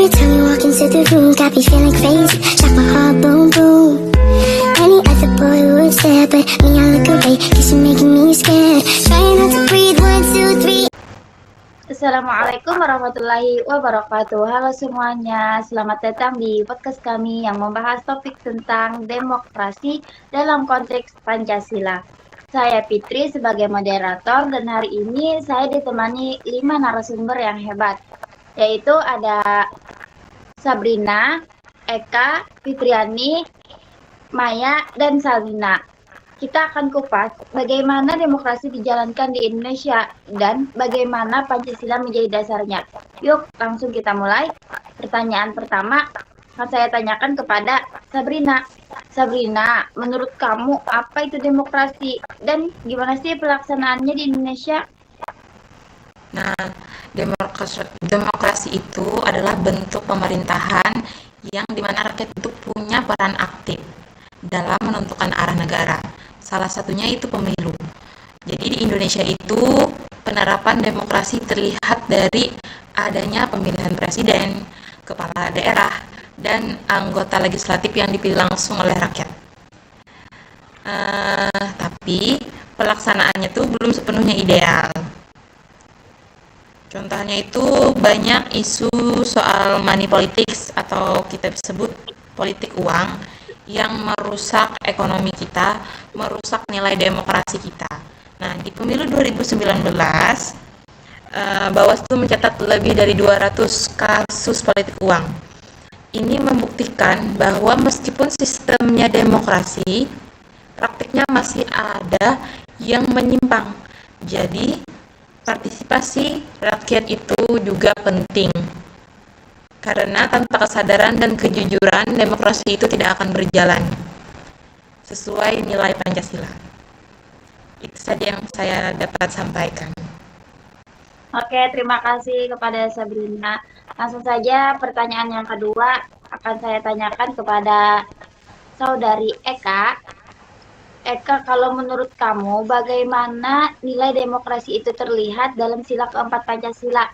time you walk into the room, got me feeling crazy, like my heart boom boom. Any other boy would stare, but me I look away, cause you're making me scared. Trying not to breathe, 1, 2, 3. Assalamualaikum warahmatullahi wabarakatuh. Halo semuanya, selamat datang di podcast kami yang membahas topik tentang demokrasi dalam konteks Pancasila. Saya Fitri sebagai moderator dan hari ini saya ditemani 5 narasumber yang hebat, yaitu ada Sabrina, Eka, Fitriani, Maya, dan Salina. Kita akan kupas bagaimana demokrasi dijalankan di Indonesia dan bagaimana Pancasila menjadi dasarnya. Yuk, langsung kita mulai. Pertanyaan pertama akan saya tanyakan kepada Sabrina. Sabrina, menurut kamu apa itu demokrasi dan gimana sih pelaksanaannya di Indonesia? Nah, demokrasi itu adalah bentuk pemerintahan yang dimana rakyat itu punya peran aktif dalam menentukan arah negara. Salah satunya itu pemilu. Jadi di Indonesia itu penerapan demokrasi terlihat dari adanya pemilihan presiden, kepala daerah, dan anggota legislatif yang dipilih langsung oleh rakyat. Tapi pelaksanaannya itu belum sepenuhnya ideal. Contohnya itu banyak isu soal money politics atau kita sebut politik uang yang merusak ekonomi kita, merusak nilai demokrasi kita. Nah, di pemilu 2019, Bawaslu mencatat lebih dari 200 kasus politik uang. Ini membuktikan bahwa meskipun sistemnya demokrasi, praktiknya masih ada yang menyimpang. Jadi, partisipasi rakyat itu juga penting. Karena tanpa kesadaran dan kejujuran, demokrasi itu tidak akan berjalan sesuai nilai Pancasila. Itu saja yang saya dapat sampaikan. Oke, terima kasih kepada Sabrina. Langsung saja pertanyaan yang kedua akan saya tanyakan kepada saudari Eka. Eka, kalau menurut kamu bagaimana nilai demokrasi itu terlihat dalam sila keempat Pancasila?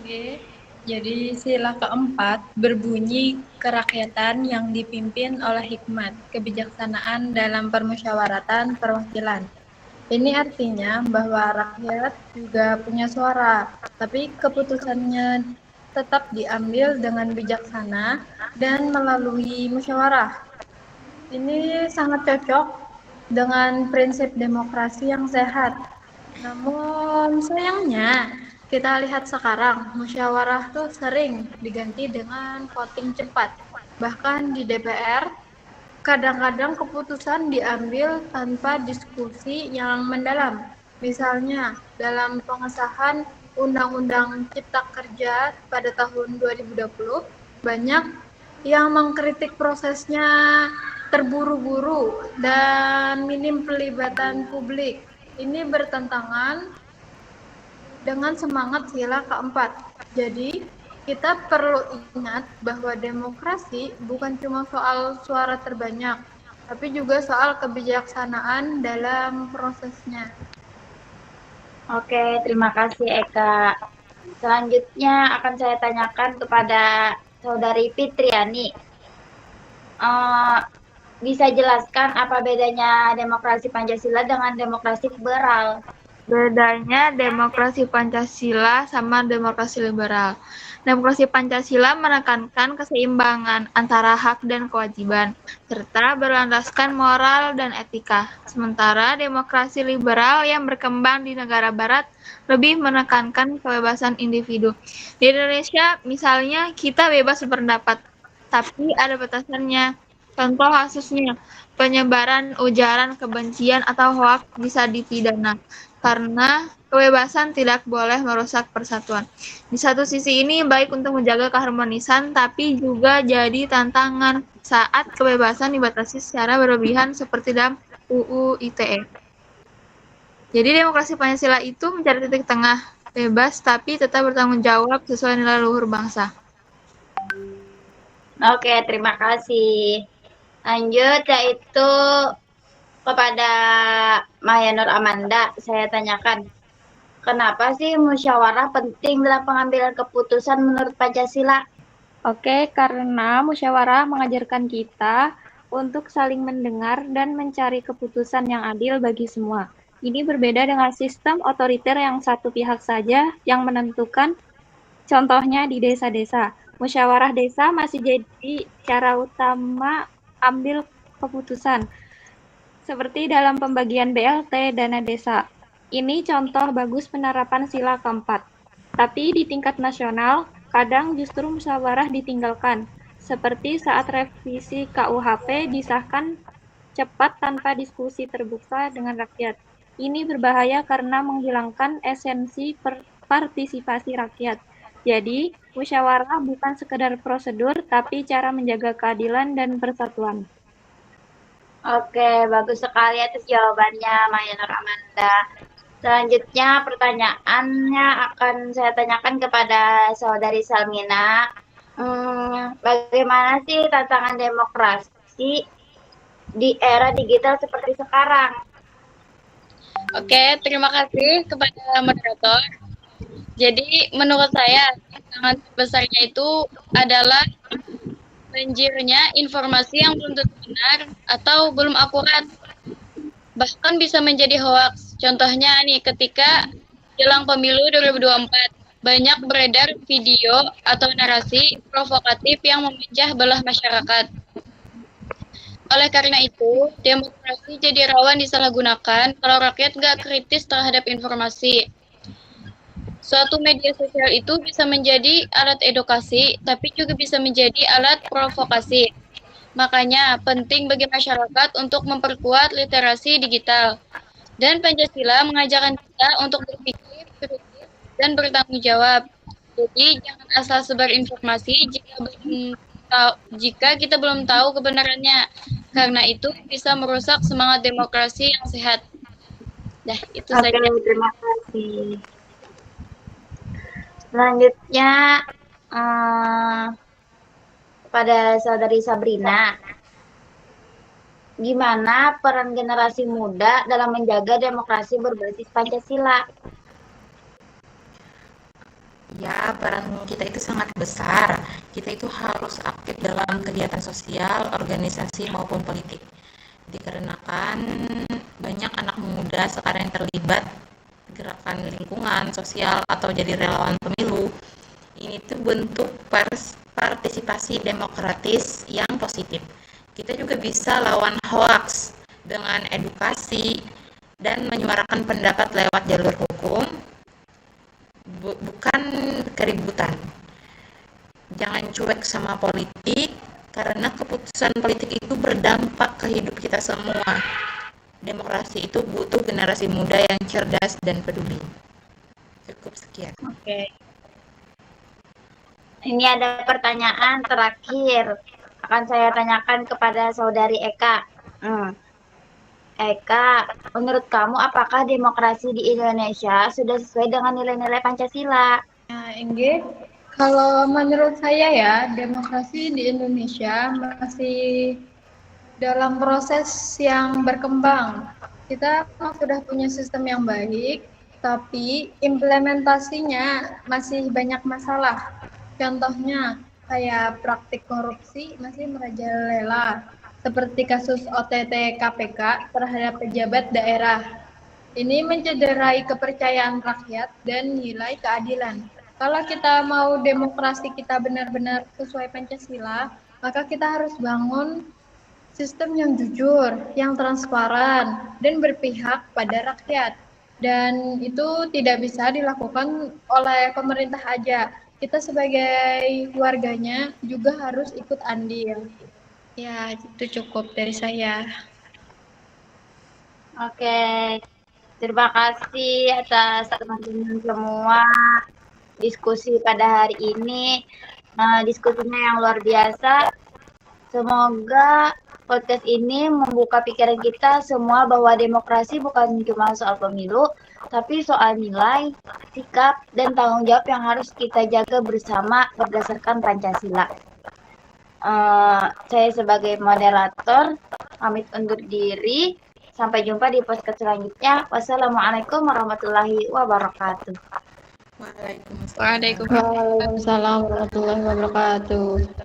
Oke, jadi sila keempat berbunyi kerakyatan yang dipimpin oleh hikmat, kebijaksanaan dalam permusyawaratan perwakilan. Ini artinya bahwa rakyat juga punya suara, tapi keputusannya tetap diambil dengan bijaksana dan melalui musyawarah. Ini sangat cocok dengan prinsip demokrasi yang sehat. Namun sayangnya, kita lihat sekarang musyawarah tuh sering diganti dengan voting cepat. Bahkan di DPR, kadang-kadang keputusan diambil tanpa diskusi yang mendalam. Misalnya, dalam pengesahan Undang-Undang Cipta Kerja pada tahun 2020, banyak yang mengkritik prosesnya terburu-buru dan minim pelibatan publik. Ini bertentangan dengan semangat sila keempat. Jadi, kita perlu ingat bahwa demokrasi bukan cuma soal suara terbanyak, tapi juga soal kebijaksanaan dalam prosesnya. Oke, terima kasih Eka. Selanjutnya akan saya tanyakan kepada saudari Fitriani. Bisa jelaskan apa bedanya demokrasi Pancasila dengan demokrasi liberal? Bedanya demokrasi Pancasila sama demokrasi liberal. Demokrasi Pancasila menekankan keseimbangan antara hak dan kewajiban, serta berlandaskan moral dan etika. Sementara demokrasi liberal yang berkembang di negara barat lebih menekankan kebebasan individu. Di Indonesia, misalnya, kita bebas berpendapat, tapi ada batasannya. Contoh kasusnya, penyebaran ujaran kebencian atau hoaks bisa dipidana karena kebebasan tidak boleh merusak persatuan. Di satu sisi ini baik untuk menjaga keharmonisan, tapi juga jadi tantangan saat kebebasan dibatasi secara berlebihan seperti dalam UU ITE. Jadi demokrasi Pancasila itu mencari titik tengah, bebas tapi tetap bertanggung jawab sesuai nilai luhur bangsa. Oke, terima kasih. Lanjut, yaitu kepada Maya Nur Amanda, saya tanyakan. Kenapa sih musyawarah penting dalam pengambilan keputusan menurut Pancasila? Oke, karena musyawarah mengajarkan kita untuk saling mendengar dan mencari keputusan yang adil bagi semua. Ini berbeda dengan sistem otoriter yang satu pihak saja yang menentukan, contohnya di desa-desa. Musyawarah desa masih jadi cara utama ambil keputusan, seperti dalam pembagian BLT dana desa. Ini contoh bagus penerapan sila keempat. Tapi di tingkat nasional, kadang justru musyawarah ditinggalkan, seperti saat revisi KUHP disahkan cepat tanpa diskusi terbuka dengan rakyat. Ini berbahaya karena menghilangkan esensi partisipasi rakyat. Jadi, musyawarah bukan sekedar prosedur, tapi cara menjaga keadilan dan persatuan. Oke, bagus sekali atas jawabannya, Maya Nur Amanda. Selanjutnya pertanyaannya akan saya tanyakan kepada saudari Salmina. Bagaimana sih tantangan demokrasi di era digital seperti sekarang? Oke, terima kasih kepada moderator. Jadi menurut saya tantangan terbesarnya itu adalah banjirnya informasi yang belum tentu benar atau belum akurat. Bahkan bisa menjadi hoaks. Contohnya nih ketika jelang pemilu 2024 banyak beredar video atau narasi provokatif yang memecah belah masyarakat. Oleh karena itu, demokrasi jadi rawan disalahgunakan kalau rakyat nggak kritis terhadap informasi. Suatu media sosial itu bisa menjadi alat edukasi, tapi juga bisa menjadi alat provokasi. Makanya penting bagi masyarakat untuk memperkuat literasi digital. Dan Pancasila mengajarkan kita untuk berpikir kritis dan bertanggung jawab. Jadi jangan asal sebar informasi jika kita belum tahu kebenarannya. Karena itu bisa merusak semangat demokrasi yang sehat. Dah, itu Oke, saja. terima kasih. Selanjutnya pada saudari Sabrina. Gimana peran generasi muda dalam menjaga demokrasi berbasis Pancasila? Ya, peran kita itu sangat besar. Kita itu harus aktif dalam kegiatan sosial, organisasi maupun politik. Dikarenakan banyak anak muda sekarang yang terlibat gerakan lingkungan, sosial, atau jadi relawan pemilu. Ini tuh bentuk partisipasi demokratis yang positif. Kita juga bisa lawan hoaks dengan edukasi dan menyuarakan pendapat lewat jalur hukum, bukan keributan. Jangan cuek sama politik, karena keputusan politik itu berdampak ke hidup kita semua. Demokrasi itu butuh generasi muda yang cerdas dan peduli. Cukup sekian. Oke. Ini ada pertanyaan terakhir. Akan saya tanyakan kepada saudari Eka. Eka, menurut kamu apakah demokrasi di Indonesia sudah sesuai dengan nilai-nilai Pancasila? Nah, Engge, kalau menurut saya ya, demokrasi di Indonesia masih dalam proses yang berkembang. Kita sudah punya sistem yang baik, tapi implementasinya masih banyak masalah. Contohnya, kayak praktik korupsi masih merajalela, seperti kasus OTT KPK terhadap pejabat daerah. Ini mencederai kepercayaan rakyat dan nilai keadilan. Kalau kita mau demokrasi kita benar-benar sesuai Pancasila, maka kita harus bangun sistem yang jujur, yang transparan, dan berpihak pada rakyat. Dan itu tidak bisa dilakukan oleh pemerintah aja. Kita sebagai warganya juga harus ikut andil. Ya, itu cukup dari saya. Oke, terima kasih atas teman-teman semua diskusi pada hari ini. Diskusinya yang luar biasa. Semoga podcast ini membuka pikiran kita semua bahwa demokrasi bukan cuma soal pemilu, tapi soal nilai, sikap, dan tanggung jawab yang harus kita jaga bersama berdasarkan Pancasila. Saya sebagai moderator pamit undur diri. Sampai jumpa di podcast selanjutnya. Wassalamualaikum warahmatullahi wabarakatuh. Waalaikumsalam. Waalaikumsalam. Waalaikumsalam warahmatullahi wabarakatuh.